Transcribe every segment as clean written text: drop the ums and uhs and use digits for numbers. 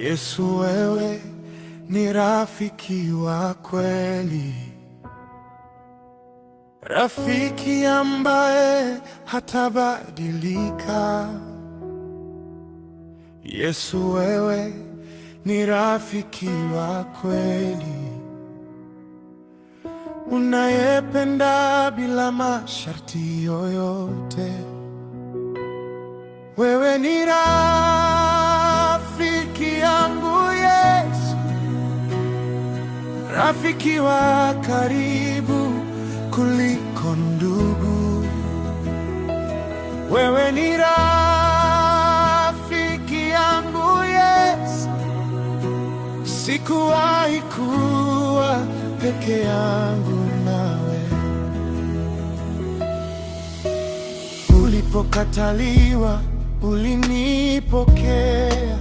Yesu, wewe ni rafiki wa kweli, rafiki ambaye hatabadilika. Yesu, wewe ni rafiki wa kweli, unayependa bila masharti yoyote. Wewe ni rafiki yangu Yesu, rafiki wa karibu kuliko ndugu. Wewe ni rafiki yangu Yesu, sikuwahi kuwa peke yangu nawe. Ulipokataliwa ulinipokea,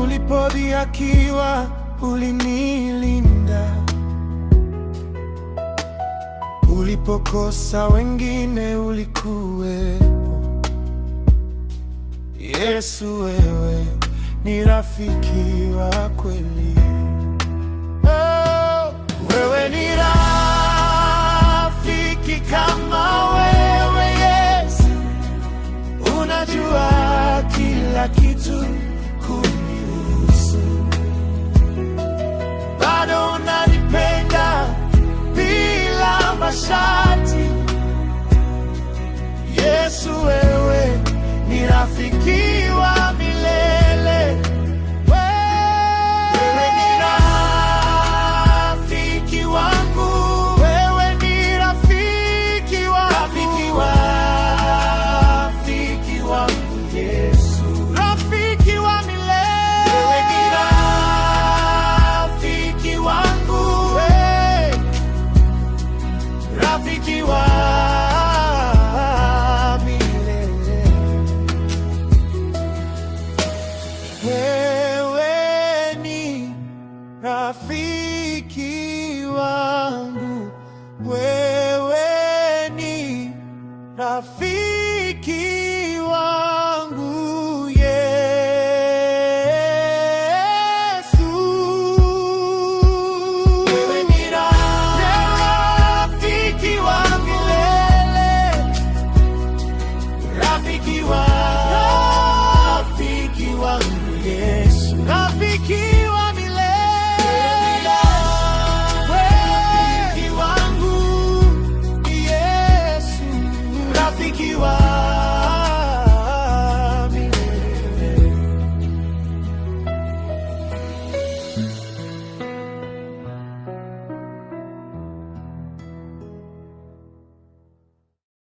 ulipodhihakiwa ulinilinda, ulipokosa wengine ulikuwepo. Yesu, wewe ni rafiki wa kweli. Oh, wewe ni rafiki kama wewe Yesu, unajua kila kitu kunihusu, bado unanipenda bila masharti. Yesu, wewe ni rafiki wa milele. Wewe ni rafiki wangu, wewe ni rafiki wangu Yesu, rafiki wa milele. Wewe ni rafiki wangu, rafiki wa milele. Wewe ni rafiki wangu, wewe ni rafiki wangu Yesu. Wewe ni rafiki wa milele, rafiki wangu Yesu, rafiki